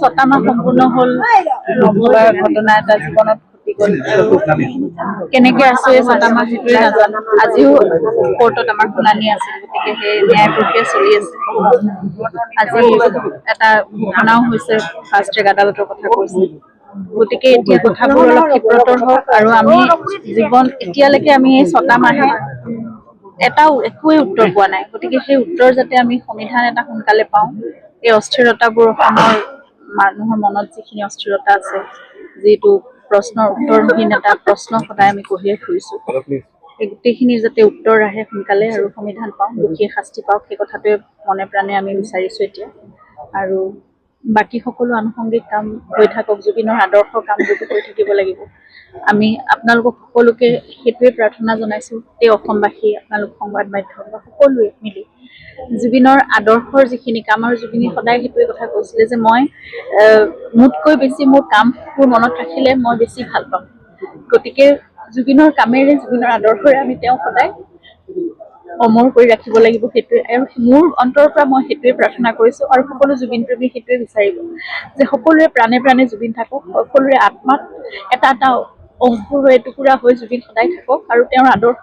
ছটা মাহ সম্পূৰ্ণ হ'ল নভবাৰ ঘটনা এটা জীৱনত ঘটি গ'ল কেনেকে আছো এই ছটা মাহ সেইটোৱে নাজানো আজিও কোৰ্টত আমাৰ শুনানি আছিল গতিকে সেই ন্যায় প্ৰক্ৰিয়া চলি আছে আজি এটা ঘটনাও হৈছে ফাষ্ট ট্ৰেক আদালতৰ কথা কৈছে গতিকে এতিয়া কথাবোৰ অলপ ক্ষিপ্ৰতৰ হওক আৰু আমি জীৱন এতিয়ালৈকে আমি এই ছটা মাহে এটাও একোৱে উত্তৰ পোৱা নাই গতিকে সেই উত্তৰ যাতে আমি সংবিধান এটা সোনকালে পাওঁ এই অস্থিৰতাবোৰ অসমৰ মানুহৰ মনত যিখিনি অস্থিৰতা আছে যিটো প্ৰশ্নৰ উত্তৰহীন এটা প্ৰশ্ন সদায় আমি কঢ়িয়াই ফুৰিছো এই গোটেইখিনিৰ যাতে উত্তৰ আহে সোনকালে আৰু সংবিধান পাওঁ দুখীয়ে শাস্তি পাওক সেই কথাটোৱে মনে প্ৰাণে আমি বিচাৰিছো এতিয়া আৰু বাকী সকলো আনুষংগিক কাম হৈ থাকক জুবিনৰ আদৰ্শ কামবোৰ হৈ থাকিব লাগিব আমি আপোনালোকক সকলোকে সেইটোৱে প্ৰাৰ্থনা জনাইছো এই অসমবাসী আপোনালোক সংবাদ মাধ্যম বা সকলোৱে মিলি জুবিনৰ আদৰ্শৰ যিখিনি কাম আৰু জুবিনে সদায় সেইটোৱে কথা কৈছিলে যে মই মোতকৈ বেছি মোৰ কামবোৰ মনত ৰাখিলে মই বেছি ভাল পাম গতিকে জুবিনৰ কামেৰে জুবিনৰ আদৰ্শৰে আমি তেওঁ সদায় অমৰ কৰি ৰাখিব লাগিব সেইটোৱে আৰু মোৰ অন্তৰৰ পৰা মই সেইটোৱে প্ৰাৰ্থনা কৰিছো আৰু সকলো জুবিন প্ৰেমী সেইটোৱে বিচাৰিব যে সকলোৰে প্ৰাণে প্ৰাণে জুবিন থাকক সকলোৰে আত্মাত এটা এটা অংকুৰ হৈ এটুকুৰা হৈ জুবিন সদায় থাকক আৰু তেওঁৰ আদৰ্শ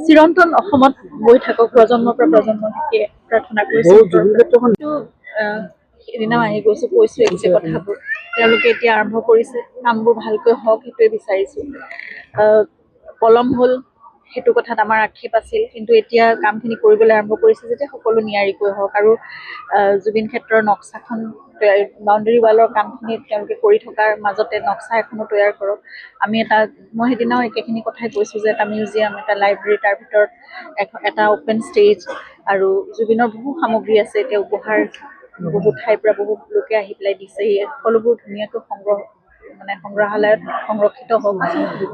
চিৰন্তন অসমত বৈ থাকক প্ৰজন্মৰ পৰা প্ৰজন্মলৈকে প্ৰাৰ্থনা কৰিছো সেইদিনাও আহি গৈছো কৈছো যে কথাবোৰ তেওঁলোকে এতিয়া আৰম্ভ কৰিছে কামবোৰ ভালকৈ হওক সেইটোৱে বিচাৰিছো পলম হ'ল সেইটো কথাত আমাৰ আক্ষেপ আছিল কিন্তু এতিয়া কামখিনি কৰিবলৈ আৰম্ভ কৰিছে যেতিয়া সকলো নিয়াৰিকৈ হওক আৰু জুবিন ক্ষেত্ৰৰ নক্সাখন বাউণ্ডেৰী ৱালৰ কামখিনি তেওঁলোকে কৰি থকাৰ মাজতে নক্সা এখনো তৈয়াৰ কৰক আমি এটা মই সেইদিনাও একেখিনি কথাই কৈছোঁ যে এটা মিউজিয়াম এটা লাইব্ৰেৰী তাৰ ভিতৰত এটা অ'পেন ষ্টেজ আৰু জুবিনৰ বহু সামগ্ৰী আছে এতিয়া উপহাৰ বহুত ঠাইৰ পৰা বহুত লোকে আহি পেলাই দিছে এই সকলোবোৰ ধুনীয়াকৈ সংগ্ৰহালয়ত সংৰক্ষিত হওক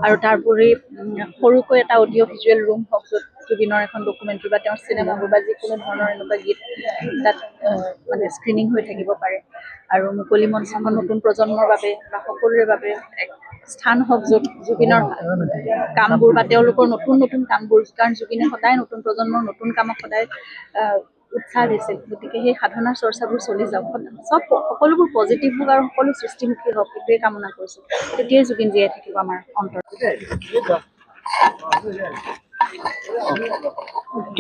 আৰু তাৰোপৰি সৰুকৈ এটা অডিঅ' ভিজুৱেল ৰুম হওক য'ত জুবিনৰ এখন ডকুমেণ্টাৰী বা তেওঁৰ চিনেমাবোৰ বা যিকোনো ধৰণৰ এনেকুৱা গীত তাত স্ক্ৰিনিং হৈ থাকিব পাৰে আৰু মুকলি মঞ্চখন নতুন প্ৰজন্মৰ বাবে বা সকলোৰে বাবে এক স্থান হওক য'ত জুবিনৰ কামবোৰ বা তেওঁলোকৰ নতুন নতুন কামবোৰ কাৰণ জুবিনে সদায় নতুন প্ৰজন্মৰ নতুন কামক সদায় উৎসাহ দিছিল গতিকে সেই সাধনাৰ চৰ্চাবোৰ চলি যাওক সকলোবোৰ পজিটিভ হওক আৰু সকলো সৃষ্টিমুখী হওক সেইটোৱে কামনা কৰিছোঁ তেতিয়াই জুবিন জীয়াই থাকিব আমাৰ অন্তৰত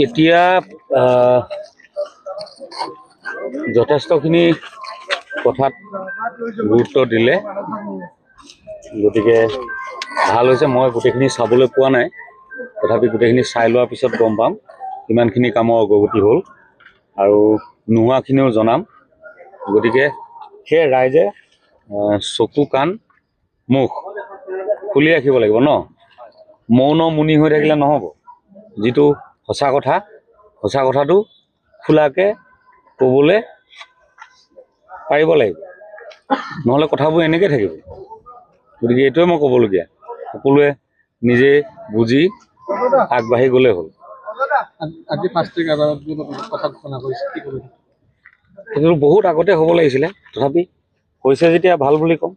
এতিয়া যথেষ্টখিনি কথাত গুৰুত্ব দিলে গতিকে ভাল হৈছে মই গোটেইখিনি চাবলৈ পোৱা নাই তথাপি গোটেইখিনি চাই লোৱাৰ পিছত গম পাম কিমানখিনি কামৰ অগ্ৰগতি হ'ল আৰু নোহোৱাখিনিও জনাম গতিকে সেই ৰাইজে চকু কাণ মুখ খুলি ৰাখিব লাগিব ন মৌন মুনি হৈ থাকিলে নহ'ব যিটো সঁচা কথাটো খোলাকৈ ক'বলৈ পাৰিব লাগিব নহ'লে কথাবোৰ এনেকৈ থাকিব গতিকে এইটোৱে মই ক'বলগীয়া সকলোৱে নিজে বুজি আগবাঢ়ি গ'লে হ'ল আজি ফাষ্ট ট্ৰেক আদালতত কথা ঘোষণা কৰিছে কি ক'ব সেইটো বহুত আগতে হ'ব লাগিছিলে তথাপি হৈছে যেতিয়া ভাল বুলি ক'ম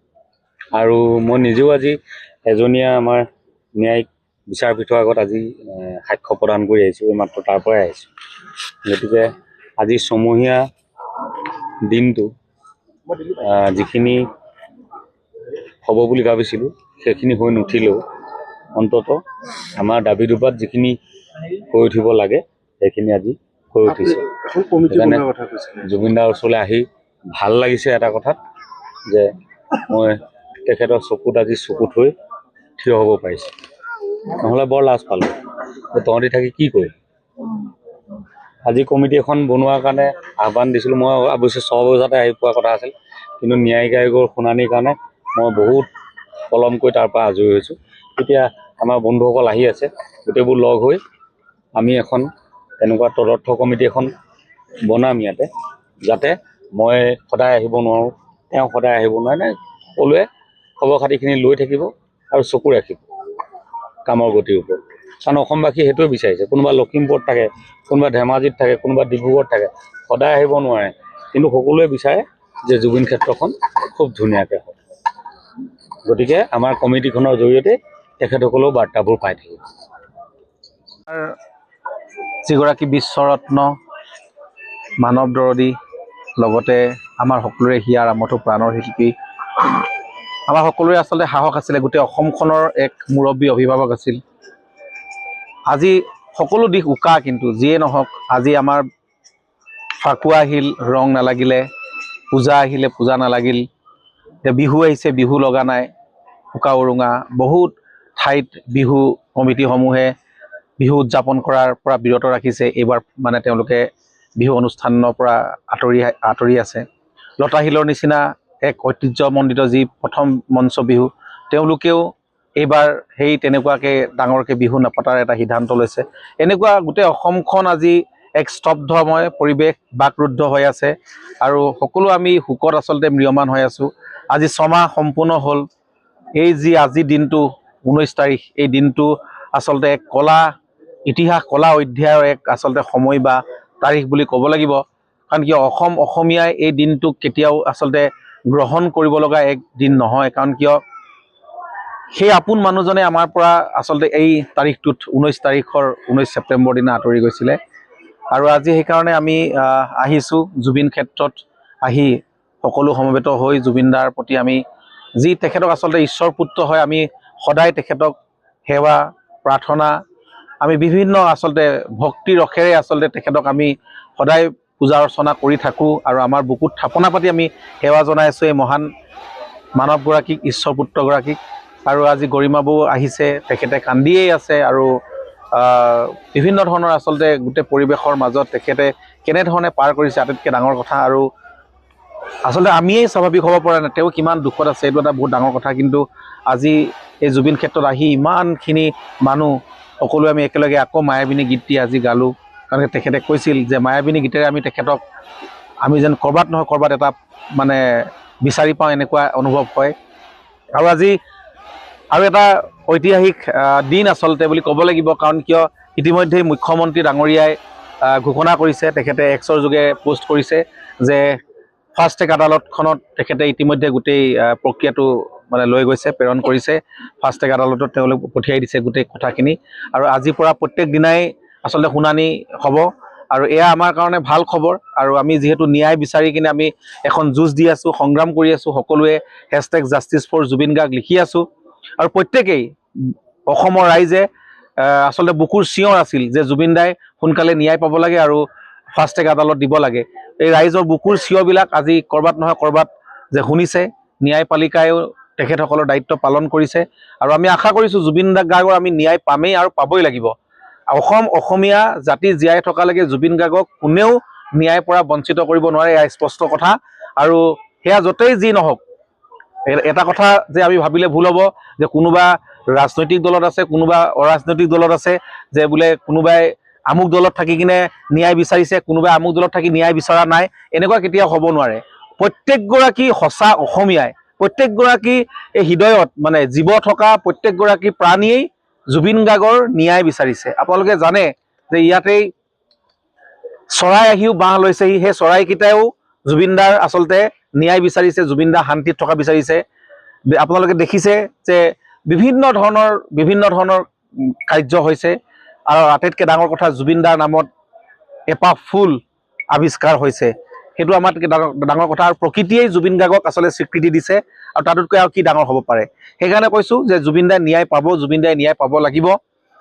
আৰু মই নিজেও আজি এজনীয়া আমাৰ ন্যায়িক বিচাৰপীঠৰ আগত আজি সাক্ষ্য প্ৰদান কৰি আহিছোঁ এইমাত্ৰ তাৰ পৰাই আহিছোঁ গতিকে আজি ছমহীয়া দিনটো যিখিনি হ'ব বুলি ভাবিছিলোঁ সেইখিনি হৈ নুঠিলেও অন্ততঃ আমাৰ দাবী দুবাত যিখিনি হৈ উঠিব লাগে সেইখিনি আজি হৈ উঠিছে সেইকাৰণে জুবিনদাৰ ওচৰলৈ আহি ভাল লাগিছে এটা কথাত যে মই তেখেতৰ চকুত আজি চকুত হৈ থিয় হ'ব পাৰিছোঁ নহ'লে বৰ লাজ পালোঁ তহঁতি থাকি কি কৰিম আজি কমিটি এখন বনোৱাৰ কাৰণে আহ্বান দিছিলোঁ মই অৱশ্যে 6 বজাতে আহি পোৱা কথা আছিল কিন্তু ন্যায়িক আয়োগৰ শুনানিৰ কাৰণে মই বহুত পলমকৈ তাৰ পৰা আজৰি হৈছোঁ এতিয়া আমাৰ বন্ধুসকল আহি আছে গোটেইবোৰ লগ হৈ আমি এখন তেনেকুৱা তদৰ্থ কমিটি এখন বনাম ইয়াতে যাতে মই সদায় আহিব নোৱাৰোঁ তেওঁ সদায় আহিব নোৱাৰে সকলোৱে খবৰ খাতিখিনি লৈ থাকিব আৰু চকু ৰাখিব কামৰ গতিৰ ওপৰত কাৰণ অসমবাসী সেইটোৱে বিচাৰিছে কোনোবা লখিমপুৰত থাকে কোনোবা ধেমাজিত থাকে কোনোবা ডিব্ৰুগড়ত থাকে সদায় আহিব নোৱাৰে কিন্তু সকলোৱে বিচাৰে যে জুবিন ক্ষেত্ৰখন খুব ধুনীয়াকৈ হয় গতিকে আমাৰ কমিটিখনৰ জৰিয়তে তেখেতসকলেও বাৰ্তাবোৰ পাই থাকিব যিগৰাকী বিশ্বৰত্ন মানৱ দৰদী, লগতে আমাৰ সকলোৰে হিয়াৰ আমঠু প্ৰাণৰ শিল্পী, আমাৰ সকলোৰে আচলতে সাহস আছিলে, গোটেই অসমখনৰ এক মুৰব্বী অভিভাৱক আছিল। আজি সকলো দিশ উকা, কিন্তু যিয়ে নহওক আজি আমাৰ ফাকুৱা আহিল ৰং নালাগিলে, পূজা আহিলে পূজা নালাগিল, এতিয়া বিহু আহিছে বিহু লগা নাই, উকা উৰুঙা। বহুত ঠাইত বিহু কমিটিসমূহে বিহু উদযাপন কৰাৰ পৰা বিৰত ৰাখিছে। এইবাৰ মানে তেওঁলোকে বিহু অনুষ্ঠানৰ পৰা আঁতৰি আছে। লতাশিলৰ নিচিনা এক ঐতিহ্যমণ্ডিত যি প্ৰথম মঞ্চ বিহু, তেওঁলোকেও এইবাৰ সেই তেনেকুৱাকৈ ডাঙৰকৈ বিহু নপতাৰ এটা সিদ্ধান্ত লৈছে। এনেকুৱা গোটেই অসমখন আজি এক স্তব্ধময় পৰিৱেশ, বাকৰুদ্ধ হৈ আছে আৰু সকলো আমি শোকত আচলতে ম্ৰিয়মান হৈ আছোঁ। আজি 6 মাহ সম্পূৰ্ণ হ'ল। এই যি আজিৰ দিনটো 19 তাৰিখ, এই দিনটো আচলতে এক কলা ইতিহাস, কলা অধ্যায়ৰ এক আচলতে সময় বা তাৰিখ বুলি ক'ব লাগিব। কাৰণ কিয় অসমীয়াই এই দিনটোক কেতিয়াও আচলতে গ্ৰহণ কৰিব লগা এক দিন নহয়। কাৰণ কিয় সেই আপোন মানুহজনে আমাৰ পৰা আচলতে এই তাৰিখটোত 19 ছেপ্টেম্বৰ দিনা আঁতৰি গৈছিলে। আৰু আজি সেইকাৰণে আমি আহিছোঁ জুবিন ক্ষেত্ৰত, আহি সকলো সমবেত হৈ জুবিনদাৰ প্ৰতি আমি যি তেখেতক আচলতে ঈশ্বৰ পুত্ৰ হয়, আমি সদায় তেখেতক সেৱা প্ৰাৰ্থনা, আমি বিভিন্ন আচলতে ভক্তি ৰসেৰে আচলতে তেখেতক আমি সদায় পূজা অৰ্চনা কৰি থাকোঁ আৰু আমাৰ বুকুত থাপনা পাতি আমি সেৱা জনাই আছোঁ এই মহান মানৱগৰাকীক, ঈশ্বৰ পুত্ৰগৰাকীক। আৰু আজি গৰিমাবৌ আহিছে, তেখেতে কান্দিয়েই আছে আৰু বিভিন্ন ধৰণৰ আচলতে গোটেই পৰিৱেশৰ মাজত তেখেতে কেনেধৰণে পাৰ কৰিছে আটাইতকৈ ডাঙৰ কথা। আৰু আচলতে আমিয়েই স্বাভাৱিক হ'ব পৰা নাই, তেওঁ কিমান দুখত আছে এইটো এটা বহুত ডাঙৰ কথা। কিন্তু আজি এই জুবিন ক্ষেত্ৰত আহি ইমানখিনি মানুহ সকলোৱে আমি একেলগে আকৌ মায়াবিনী গীতটি আজি গালোঁ। কাৰণ তেখেতে কৈছিল যে মায়াবিনী গীতেৰে আমি তেখেতক আমি যেন ক'ৰবাত নহয় ক'ৰবাত এটা মানে বিচাৰি পাওঁ, এনেকুৱা অনুভৱ হয়। আৰু আজি আৰু এটা ঐতিহাসিক দিন আচলতে বুলি ক'ব লাগিব। কাৰণ কিয় ইতিমধ্যেই মুখ্যমন্ত্ৰী ডাঙৰীয়াই ঘোষণা কৰিছে, তেখেতে এক্সৰ যোগে পোষ্ট কৰিছে যে ফাষ্ট ট্ৰেক আদালতখনত তেখেতে ইতিমধ্যে গোটেই প্ৰক্ৰিয়াটো মানে লৈ গৈছে, প্ৰেৰণ কৰিছে। ফাষ্ট ট্ৰেক আদালতত তেওঁলোক পঠিয়াই দিছে গোটেই কথাখিনি। আৰু আজিৰ পৰা প্ৰত্যেক দিনাই আচলতে শুনানি হ'ব আৰু এয়া আমাৰ কাৰণে ভাল খবৰ। আৰু আমি যিহেতু ন্যায় বিচাৰি কিনে আমি এখন যুঁজ দি আছোঁ, সংগ্ৰাম কৰি আছোঁ, সকলোৱে #জাষ্টিছ4জুবিন গাৰ্গ লিখি আছোঁ। আৰু প্ৰত্যেকেই অসমৰ ৰাইজে আচলতে বুকুৰ চিঞৰ আছিল যে জুবিন দাই সোনকালে ন্যায় পাব লাগে আৰু ফাষ্ট ট্ৰেক আদালত দিব লাগে। এই ৰাইজৰ বুকুৰ চিঞৰবিলাক আজি ক'ৰবাত নহয় ক'ৰবাত যে শুনিছে, ন্যায়পালিকায়ো তেখেতসকলৰ দায়িত্ব পালন কৰিছে। আৰু আমি আশা কৰিছোঁ জুবিন গাৰ্গৰ আমি ন্যায় পামেই আৰু পাবই লাগিব। অসমীয়া জাতি জীয়াই থকালৈকে জুবিন গাৰ্গক কোনেও ন্যায়ৰ পৰা বঞ্চিত কৰিব নোৱাৰে, এয়া স্পষ্ট কথা। আৰু সেয়া য'তেই যি নহওক, এটা কথা যে আমি ভাবিলে ভুল হ'ব যে কোনোবা ৰাজনৈতিক দলত আছে, কোনোবা অৰাজনৈতিক দলত আছে, যে বোলে কোনোবাই আমুক দলত থাকি কিনে ন্যায় বিচাৰিছে, কোনোবাই আমুক দলত থাকি ন্যায় বিচৰা নাই, এনেকুৱা কেতিয়াও হ'ব নোৱাৰে। প্ৰত্যেকগৰাকী সঁচা অসমীয়াই, প্ৰত্যেকগৰাকী এই হৃদয়ত মানে জীৱ থকা প্ৰত্যেকগৰাকী প্ৰাণীয়েই জুবিন গাৰ্গৰ ন্যায় বিচাৰিছে। আপোনালোকে জানে যে ইয়াতেই চৰাই আহিও বাঁহ লৈছেহি, সেই চৰাইকেইটাইও জুবিনদাৰ আচলতে ন্যায় বিচাৰিছে, জুবিনদা শান্তিত থকা বিচাৰিছে। আপোনালোকে দেখিছে যে বিভিন্ন ধৰণৰ কাৰ্য হৈছে। আৰু আটাইতকৈ ডাঙৰ কথা, জুবিনদাৰ নামত এপাহ ফুল আৱিষ্কাৰ হৈছে, সেইটো আমাৰ ডাঙৰ কথা। আৰু প্ৰকৃতিয়েই জুবিন গাৰ্গক আচলতে স্বীকৃতি দিছে, আৰু তাতোতকৈ আৰু কি ডাঙৰ হ'ব পাৰে। সেইকাৰণে কৈছোঁ যে জুবিনদাই ন্যায় পাব, জুবিনদাই ন্যায় পাব লাগিব।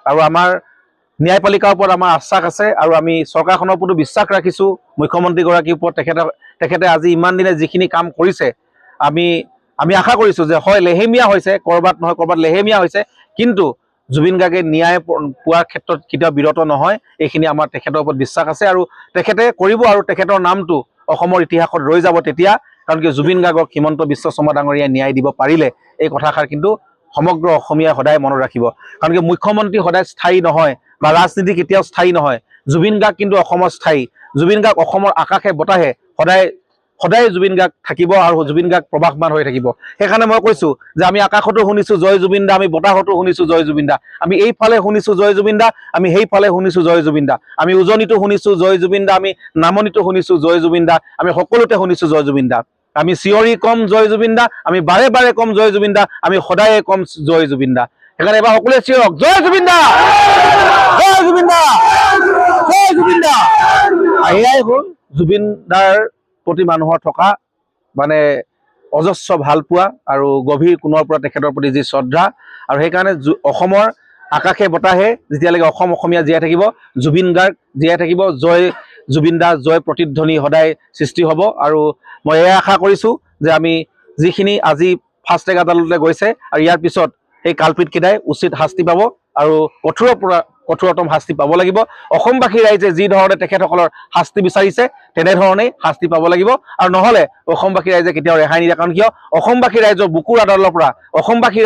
আৰু আমাৰ ন্যায়পালিকাৰ ওপৰত আমাৰ আশ্বাস আছে আৰু আমি চৰকাৰখনৰ ওপৰতো বিশ্বাস ৰাখিছোঁ, মুখ্যমন্ত্ৰীগৰাকীৰ ওপৰত। তেখেতে আজি ইমান দিনে যিখিনি কাম কৰিছে, আমি আশা কৰিছোঁ যে হয় লেহেমীয়া হৈছে, ক'ৰবাত নহয় ক'ৰবাত লেহেমীয়া হৈছে, কিন্তু জুবিন গাৰ্গে ন্যায় পোৱাৰ ক্ষেত্ৰত কেতিয়াও বিৰত নহয়। এইখিনি আমাৰ তেখেতৰ ওপৰত বিশ্বাস আছে আৰু তেখেতে কৰিব, আৰু তেখেতৰ নামটো অসমৰ ইতিহাসত ৰৈ যাব তেতিয়া। কাৰণ কি জুবিন গাৰ্গক হিমন্ত বিশ্ব শৰ্মা ডাঙৰীয়াই ন্যায় দিব পাৰিলে, এই কথাষাৰ কিন্তু সমগ্ৰ অসমীয়াই সদায় মনত ৰাখিব। কাৰণ কি মুখ্যমন্ত্ৰী সদায় স্থায়ী নহয় বা ৰাজনীতি কেতিয়াও স্থায়ী নহয়, জুবিন গাৰ্গ কিন্তু অসমৰ স্থায়ী। জুবিন গাৰ্গ অসমৰ আকাশে বতাহে সদায় জুবিন গাৰ্গ থাকিব আৰু জুবিন গাৰ্গ প্ৰবাহমান হৈ থাকিব। সেইকাৰণে মই কৈছোঁ যে আমি আকাশতো শুনিছোঁ জয় জুবিন দা, আমি বতাহতো শুনিছোঁ জয় জুবিন দা, আমি এইফালে শুনিছোঁ জয় জুবিন দা, আমি সেইফালে শুনিছোঁ জয় জুবিন দা, আমি উজনিতো শুনিছোঁ জয় জুবিন দা, আমি নামনিতো শুনিছোঁ জয় জুবিন দা, আমি সকলোতে শুনিছোঁ জয় জুবিন দা। আমি চিঞৰি কম জয় জুবিন দা, আমি বাৰে বাৰে কম জয় জুবিন দা, আমি সদায়ে কম জয় জুবিন দা। সেইকাৰণে এবাৰ সকলোৱে চিঞৰক জয় জুবিন দা, জয় জুবিন দা, জয় জুবিন দা। এয়াই হ'ল জুবিন দাৰ প্ৰতি মানুহৰ থকা মানে অজস্ৰ ভাল পোৱা আৰু গভীৰ কোণৰ পৰা তেখেতৰ প্ৰতি যি শ্ৰদ্ধা আৰু সেইকাৰণে অসমৰ আকাশে বতাহে যেতিয়ালৈকে অসমীয়া জীয়াই থাকিব জুবিন গাৰ্গ জীয়াই থাকিব জয় জুবিন দা জয় প্ৰতিধ্বনি সদায় সৃষ্টি হ'ব আৰু মই এয়া আশা কৰিছোঁ যে আমি যিখিনি আজি ফাষ্ট ট্ৰেক আদালতলৈ গৈছে আৰু ইয়াৰ পিছত সেই কালপিতকেইটাই উচিত শাস্তি পাব আৰু কঠোৰতম শাস্তি পাব লাগিব অসমবাসী ৰাইজে যি ধৰণে তেখেতসকলৰ শাস্তি বিচাৰিছে তেনেধৰণেই শাস্তি পাব লাগিব আৰু নহ'লে অসমবাসী ৰাইজে কেতিয়াও ৰেহাই নিদিয়ে কাৰণ কিয় অসমবাসী ৰাইজৰ বুকুৰ আদালতৰ পৰা অসমবাসী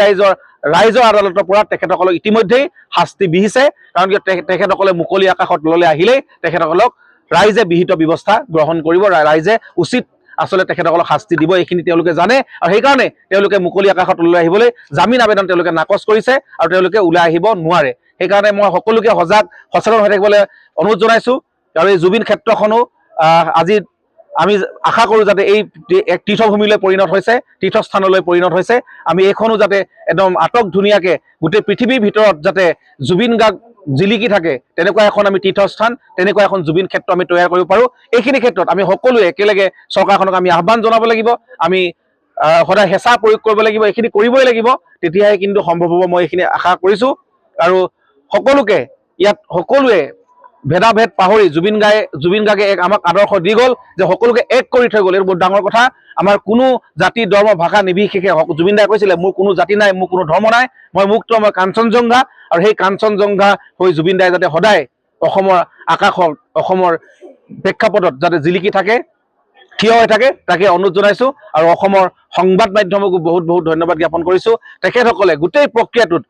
ৰাইজৰ আদালতৰ পৰা তেখেতসকলক ইতিমধ্যেই শাস্তি বিহিছে কাৰণ কিয় তেখেতসকলে মুকলি আকাশৰ তললৈ আহিলেই তেখেতসকলক ৰাইজে বিহিত ব্যৱস্থা গ্ৰহণ কৰিব ৰাইজে উচিত আচলতে তেখেতসকলক শাস্তি দিব এইখিনি তেওঁলোকে জানে আৰু সেইকাৰণে তেওঁলোকে মুকলি আকাশৰ তললৈ আহিবলৈ জামিন আবেদন তেওঁলোকে নাকচ কৰিছে আৰু তেওঁলোকে ওলাই আহিব নোৱাৰে সেইকাৰণে মই সকলোকে সচেতন হৈ থাকিবলৈ অনুৰোধ জনাইছোঁ আৰু এই জুবিন ক্ষেত্ৰখনো আজি আমি আশা কৰোঁ যাতে এই এক তীৰ্থভূমিলৈ পৰিণত হৈছে তীৰ্থস্থানলৈ পৰিণত হৈছে আমি এইখনো যাতে একদম আটক ধুনীয়াকৈ গোটেই পৃথিৱীৰ ভিতৰত যাতে জুবিন গাৰ্গ জিলিকি থাকে তেনেকুৱা এখন আমি তীৰ্থস্থান তেনেকুৱা এখন জুবিন ক্ষেত্ৰ আমি তৈয়াৰ কৰিব পাৰোঁ এইখিনি ক্ষেত্ৰত আমি সকলোৱে একেলগে চৰকাৰখনক আমি আহ্বান জনাব লাগিব আমি সদায় হেঁচা প্ৰয়োগ কৰিব লাগিব এইখিনি কৰিবই লাগিব তেতিয়াহে কিন্তু সম্ভৱ হ'ব মই এইখিনি আশা কৰিছোঁ আৰু সকলোকে ইয়াত সকলোৱে ভেদাভেদ পাহৰি জুবিন গাৰ্গে এক আমাক আদৰ্শ দি গ'ল যে সকলোকে এক কৰি থৈ গ'ল এইটো বহুত ডাঙৰ কথা আমাৰ কোনো জাতি ধৰ্ম ভাষা নিৰ্বিশেষে জুবিন দাই কৈছিলে মোৰ কোনো জাতি নাই মোৰ কোনো ধৰ্ম নাই মই মুক্ত মই কাঞ্চনজংঘা আৰু সেই কাঞ্চনজংঘা হৈ জুবিন দাই যাতে সদায় অসমৰ আকাশত অসমৰ প্ৰেক্ষাপটত যাতে জিলিকি থাকে থিয় হৈ থাকে তাকে অনুৰোধ জনাইছোঁ আৰু অসমৰ সংবাদ মাধ্যমকো বহুত বহুত ধন্যবাদ জ্ঞাপন কৰিছোঁ তেখেতসকলে গোটেই প্ৰক্ৰিয়াটোত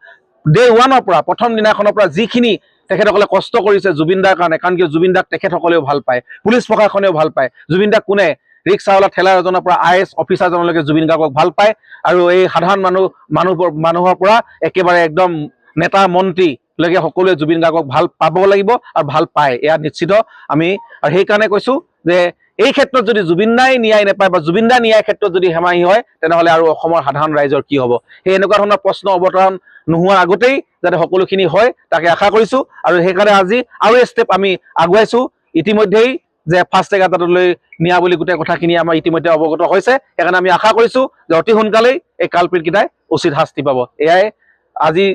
ডে ওৱানৰ পৰা প্ৰথম দিনাখনৰ পৰা যিখিনি তেখেতসকলে কষ্ট কৰিছে জুবিন দাৰ কাৰণে কাৰণ কিয় জুবিন দাক তেখেতসকলেও ভাল পায় পুলিচ প্ৰশাসনেও ভাল পায় জুবিন দাক কোনে ৰিক্সাৱালা ঠেলা এজনৰ পৰা IAS অফিচাৰজনলৈকে জুবিন গাৰ্গক ভাল পায় আৰু এই সাধাৰণ মানুহৰ পৰা একেবাৰে একদম নেতা মন্ত্ৰীলৈকে সকলোৱে জুবিন গাৰ্গক ভাল পাব লাগিব আৰু ভাল পায় এয়া নিশ্চিত আমি আৰু সেইকাৰণে কৈছোঁ যে এই ক্ষেত্ৰত যদি জুবিন দাই ন্যায় নাপায় বা জুবিন দাৰ ন্যায় ক্ষেত্ৰত যদি হেমাহি হয় তেনেহ'লে আৰু অসমৰ সাধাৰণ ৰাইজৰ কি হ'ব সেই এনেকুৱা ধৰণৰ প্ৰশ্ন অৱতৰণ নোহোৱাৰ আগতেই যাতে সকলোখিনি হয় তাকে আশা কৰিছোঁ আৰু সেইকাৰণে আজি আৰু ষ্টেপ আমি আগুৱাইছোঁ ইতিমধ্যেই যে ফাষ্ট ট্ৰেক আদালতলৈ নিয়া বুলি গোটেই কথাখিনি আমাৰ ইতিমধ্যে অৱগত হৈছে সেইকাৰণে আমি আশা কৰিছোঁ যে অতি সোনকালেই এই কালপিতকেইটাই উচিত শাস্তি পাব এয়াই আজি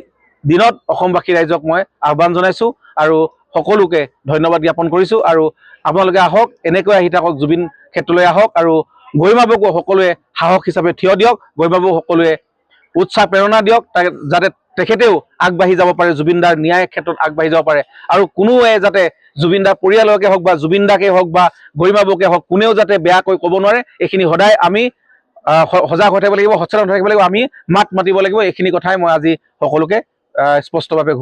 দিনত অসমবাসী ৰাইজক মই আহ্বান জনাইছোঁ আৰু সকলোকে ধন্যবাদ জ্ঞাপন কৰিছোঁ আৰু আপোনালোকে আহক এনেকৈ আহি থাকক জুবিন ক্ষেত্ৰলৈ আহক আৰু গৰিমাবকো সকলোৱে সাহস হিচাপে থিয় দিয়ক গৰিমাবক সকলোৱে উৎসাহ প্ৰেৰণা দিয়ক যাতে তেখেতেও আগবাঢ়ি যাব পাৰে জুবিন দাৰ ন্যায় ক্ষেত্ৰত আগবাঢ়ি যাব পাৰে আৰু কোনোৱে যাতে জুবিন দাৰ পৰিয়ালকে হওক বা জুবিন দাকে হওক বা গৰিমাবকে হওক কোনেও যাতে বেয়াকৈ ক'ব নোৱাৰে এইখিনি সদায় আমি সজাগ হৈ থাকিব লাগিব সচেতন হৈ থাকিব লাগিব আমি মাত মাতিব লাগিব এইখিনি কথাই মই আজি সকলোকে স্পষ্টভাৱে